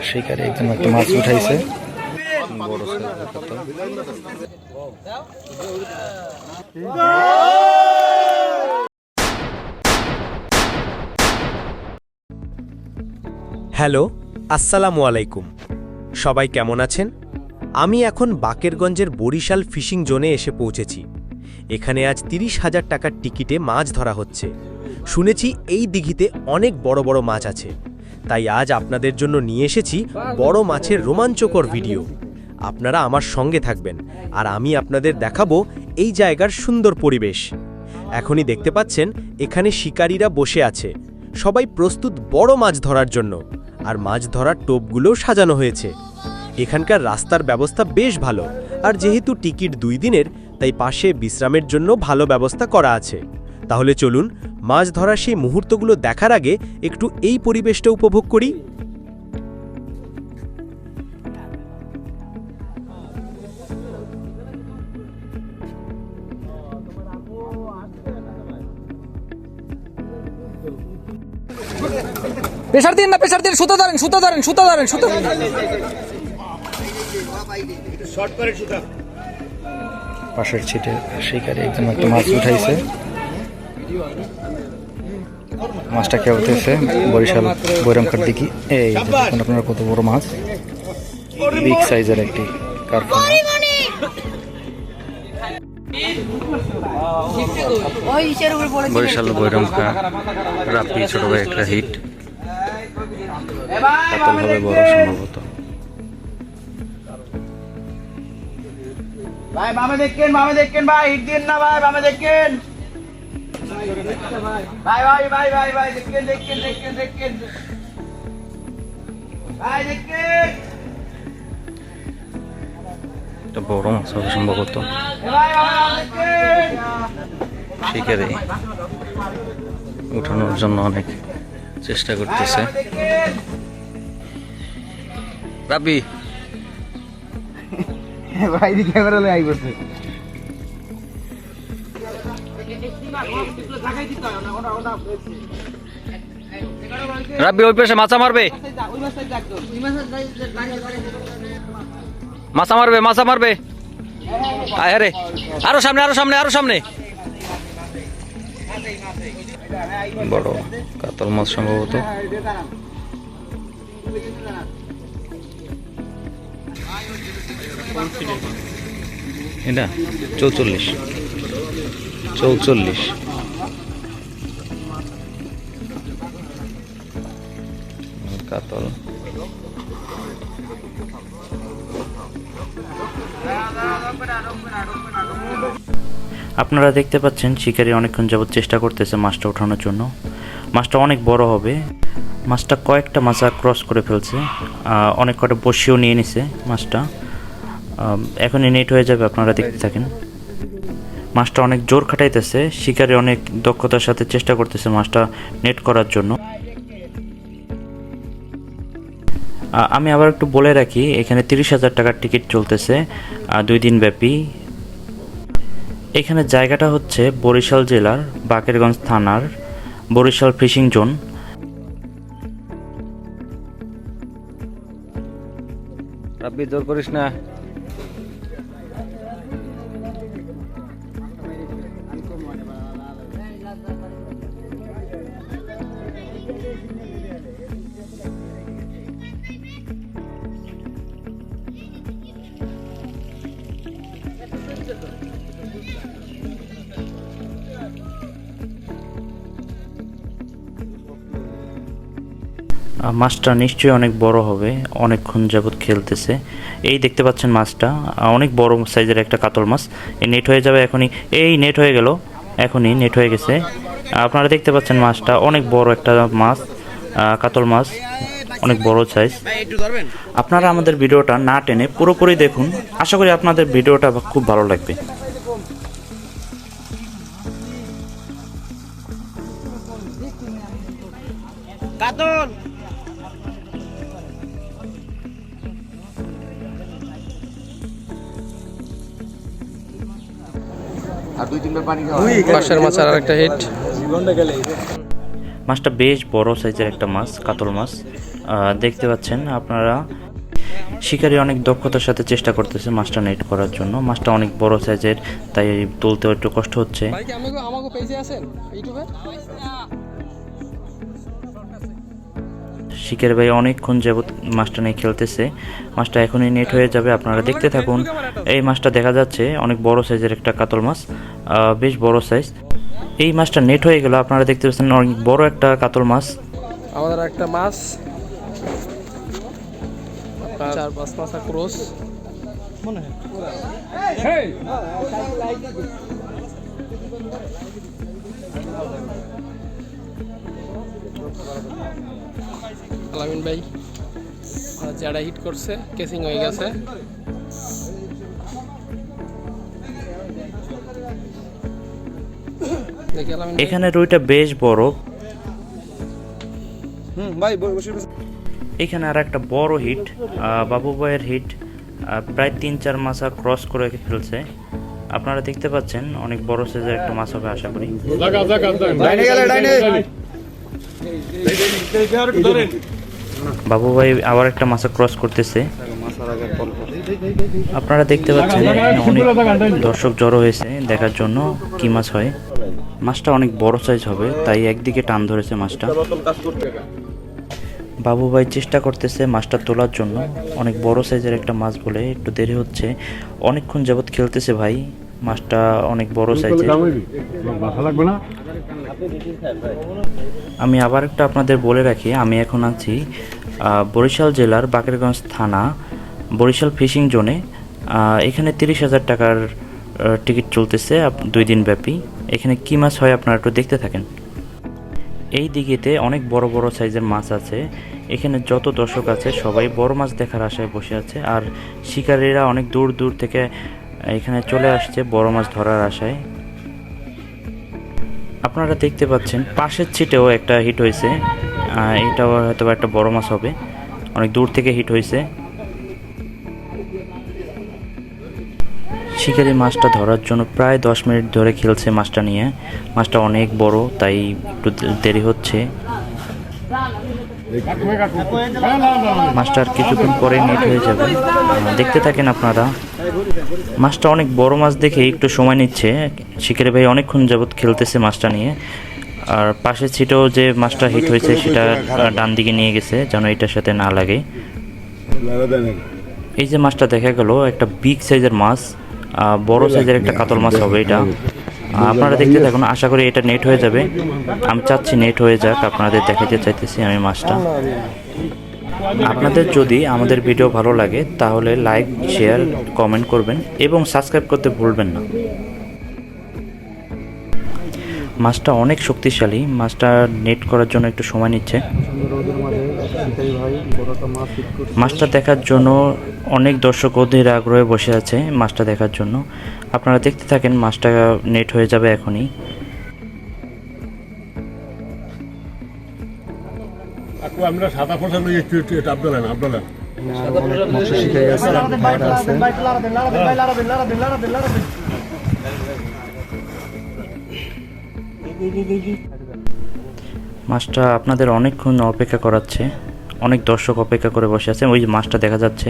শিকারে একদম একটা মাছ উঠাইছে বড় হ্যালো, আসসালামু আলাইকুম। সবাই কেমন আছেন? আমি এখন বাকেরগঞ্জের বরিশাল ফিশিং জোনে এসে পৌঁছেছি। এখানে আজ ৩০,০০০ টাকার টিকিটে মাছ ধরা হচ্ছে। শুনেছি এই দিঘিতে অনেক বড় বড় মাছ আছে, তাই আজ আপনাদের জন্য নিয়ে এসেছি বড় মাছের রোমাঞ্চকর ভিডিও। আপনারা আমার সঙ্গে থাকবেন আর আমি আপনাদের দেখাবো এই জায়গার সুন্দর পরিবেশ। এখনই দেখতে পাচ্ছেন এখানে শিকারীরা বসে আছে, সবাই প্রস্তুত বড় মাছ ধরার জন্য। আর মাছ ধরার টোপগুলোও সাজানো হয়েছে। এখানকার রাস্তার ব্যবস্থা বেশ ভালো, আর যেহেতু টিকিট 2 দিনের, তাই পাশে বিশ্রামের জন্য ভালো ব্যবস্থা করা আছে। তাহলে চলুন মাছ ধরার সেই মুহূর্তগুলো দেখার আগে একটু এই পরিবেশটা উপভোগ করি। প্রেসার দিন না, প্রেসার দিন, সুতো ধরেন, সুতো ধরেন, সুতো ধরেন, সুতো পাশের ছিটে শিকারে একদম একটা মাছ উঠাইছে। মাছটা খেলতেছে বরিশাল বৈরামখার দিকে। এই দেখুন আপনারা কত বড় মাছ, বিগ সাইজের একটি কারখানা। বরিশাল বৈরামখা রাপি ছোট ভাই একটা হিট কাতল হবে বড় সম্ভবত। ভাই বামে দেখেন, বামে দেখেন ভাই, হিট দিন না ভাই, বামে দেখেন ভাই, ভাই ভাই ভাই ভাই দেখেন, দেখেন দেখেন দেখেন ভাই, দেখেন একটা বড় মাছ হবে সম্ভবত। ভাই বামে দেখেন, শিকারে উঠানোর জন্য অনেক চেষ্টা করতেছে রাবি। ভাই দি ক্যামেরা লয়ে আইবছে। রাবি ওই পাশে মাছা মারবে, মাছা মারবে, মাছা মারবে। আয় রে, আরো সামনে, আরো সামনে, আরো সামনে। বড় কাতল মাছ সম্ভবত। এটা 44 কাতল। আপনারা দেখতে পাচ্ছেন শিকারী অনেকক্ষণ যাবত চেষ্টা করতেছে মাছটা ওঠানোর জন্য। মাছটা অনেক বড় হবে। মাছটা কয়েকটা মাছা ক্রস করে ফেলছে, অনেক কটা বসিয়েও নিয়ে নিছে মাছটা। এখনই নেট হয়ে যাবে, আপনারা দেখতে থাকেন। মাছটা অনেক জোর খাটাইতেছে, শিকারী অনেক দক্ষতার সাথে চেষ্টা করতেছে মাছটা নেট করার জন্য। আমি আবার একটু বলে রাখি, এখানে 30,000 টাকার টিকিট চলতেছে 2 দিন ব্যাপী। এখানে জায়গাটা হচ্ছে বরিশাল জেলার বাকেরগঞ্জ থানার বরিশাল ফিশিং জোন। রাব্বি জোর করিস না। মাছটা নিশ্চয়ই অনেক বড় হবে, অনেকক্ষণ যাবৎ খেলতেছে। এই দেখতে পাচ্ছেন মাছটা অনেক বড় সাইজের একটা কাতল মাছ। এই নেট হয়ে যাবে এখনই। এই নেট হয়ে গেল, এখনই নেট হয়ে গেছে। আপনারা দেখতে পাচ্ছেন মাছটা অনেক বড় একটা মাছ, কাতল মাছ, অনেক বড় সাইজ। আপনারা আমাদের ভিডিওটা না টেনে পুরোপুরি দেখুন, আশা করি আপনাদের ভিডিওটা খুব ভালো লাগবে। কাতল আর 2-3 বার পানি খাওয়া। পাশের মাছ আর একটা হিট। মাছটা বেশ বড় সাইজের একটা মাছ, কাতল মাছ। দেখতে পাচ্ছেন আপনারা শিকারী অনেক দক্ষতার সাথে চেষ্টা করতেছে মাছটা নেট করার জন্য। মাছটা অনেক বড় সাইজের, তাই তুলতে একটু কষ্ট হচ্ছে। ভাই কি আমাকে পেজে আছেন ইউটিউবে? শিকারি ভাই অনেকক্ষণ যাবত মাছটা নিয়ে খেলতেছে। মাছটা এখনই নেট হয়ে যাবে, আপনারা দেখতে থাকুন। এই মাছটা দেখা যাচ্ছে অনেক বড় সাইজের একটা কাতল মাছ, বেশ বড় সাইজ। এই মাছটা নেট হয়ে গেল, আপনারা দেখতে পাচ্ছেন অনেক বড় একটা কাতল মাছ। আমাদের একটা মাছ 4-5 মাসা ক্রস মনে হয়। আলামিন ভাই যারা হিট করছে, কেসিং হয়ে গেছে। দেখি আলামিন ভাই। এখানে রুইটা বেশ বড়। এখানে আর একটা বড় হিট, বাবু ভাইয়ের হিট, প্রায় 3-4 মাসা ক্রস করে ফেলছে। আপনারা দেখতে পাচ্ছেন অনেক বড় সাইজের একটা মাছ হবে আশা করি। বাবু ভাই আবার একটা মাছা ক্রস করতেছে। আপনারা দেখতে পাচ্ছেন অনেক দর্শক জড়ো হয়েছে দেখার জন্য কি মাছ হয়। মাছটা অনেক বড় সাইজ হবে, তাই একদিকে টান ধরেছে মাছটা। বাবু ভাই চেষ্টা করতেছে মাছটা তোলার জন্য। অনেক বড় সাইজের একটা মাছ বলে একটু দেরি হচ্ছে। অনেকক্ষণ যাবত খেলতেছে ভাই, মাছটা অনেক বড় সাইজের। আমি আবার একটা আপনাদের বলে রাখি, আমি এখন আছি বরিশাল জেলার বাকেরগঞ্জ থানা বরিশাল ফিশিং জোনে। এখানে 30,000 টাকার টিকিট চলতেছে 2 দিন ব্যাপী। এখানে কি মাছ হয় আপনারা একটু দেখতে থাকেন। এই দিঘিতে অনেক বড় বড় সাইজের মাছ আছে। এখানে যত দর্শক আছে সবাই বড় মাছ দেখার আশায় বসে আছে, আর শিকারীরা অনেক দূর দূর থেকে এখানে চলে আসছে বড় মাছ ধরার আশায়। আপনারা দেখতে পাচ্ছেন পাশের ছিটেও একটা হিট হয়েছে, এটাও হয়তো একটা বড় মাছ হবে, অনেক দূর থেকে হিট হয়েছে। শিকারি মাছটা ধরার জন্য প্রায় 10 মিনিট ধরে খেলছে মাছটা নিয়ে। মাছটা অনেক বড়, তাই একটু দেরি হচ্ছে। মাছটা আর কিছুক্ষণ পরে নেট হয়ে যাবে, দেখতে থাকেন আপনারা। মাছটা অনেক বড় মাছ দেখে একটু সময় নিচ্ছে। শিকারি ভাই অনেকক্ষণ যাবত খেলতেছে মাছটা নিয়ে। আর পাশের ছিটেও যে মাছটা হিট হয়েছে সেটা ডান দিকে নিয়ে গেছে যেন এটার সাথে না লাগে। এই যে মাছটা দেখা গেল একটা বিগ সাইজের মাছ, বড় সাইজের একটা কাতল মাছ হবে এটা। আপনারা দেখতে থাকুন, আশা করি এটা নেট হয়ে যাবে। আমি চাচ্ছি নেট হয়ে যাক, আপনাদের দেখাতে চাইতেছি আমি মাছটা। আপনাদের যদি আমাদের ভিডিও ভালো লাগে তাহলে লাইক, শেয়ার, কমেন্ট করবেন এবং সাবস্ক্রাইব করতে ভুলবেন না। মাছটা অনেক শক্তিশালী, মাছটা নেট করার জন্য একটু সময় নিচ্ছে। মাছটা দেখার জন্য অনেক দর্শক অধীর আগ্রহে বসে আছে মাছটা দেখার জন্য। আপনারা দেখতে থাকেন, মাছটা নেট হয়ে যাবে এখনই। আমরা সাদা ফসল আব্দুল্লাহ মাছটা আপনাদের অনেকক্ষণ অপেক্ষা করাচ্ছে, অনেক দর্শক অপেক্ষা করে বসে আছে। ওই যে মাছটা দেখা যাচ্ছে,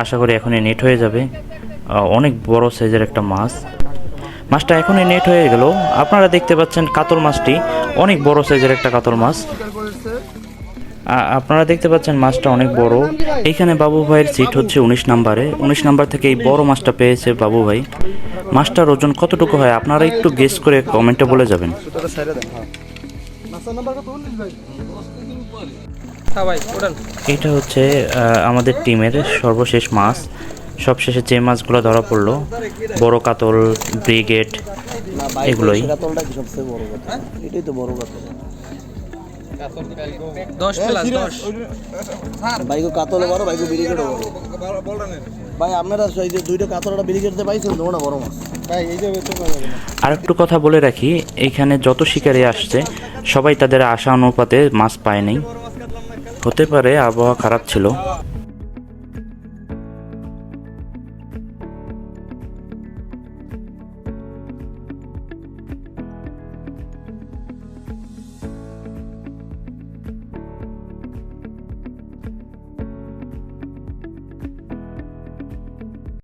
আশা করি এখনই নেট হয়ে যাবে। অনেক বড় সাইজের একটা মাছ, মাছটা এখনই নেট হয়ে গেল। আপনারা দেখতে পাচ্ছেন কাতল মাছটি অনেক বড় সাইজের একটা কাতল মাছ। আপনারা দেখতে পাচ্ছেন মাছটা অনেক বড়। এইখানে বাবু ভাইয়ের সিট হচ্ছে 19 নম্বরে। 19 নম্বর থেকে এই বড় মাছটা পেয়েছে বাবু ভাই। মাছটার ওজন কতটুকু হয় আপনারা একটু গেস করে কমেন্টে বলে যাবেন। এটা হচ্ছে আমাদের টিমের সর্বশেষ মাছ। সবশেষে যে মাছগুলো ধরা পড়লো, বড় কাতল, ব্রিগেড, এগুলোই। আর একটু কথা বলে রাখি, এইখানে যত শিকারী আসছে সবাই তাদের আশা অনুপাতে মাছ পায়নি। হতে পারে আবহাওয়া খারাপ ছিল।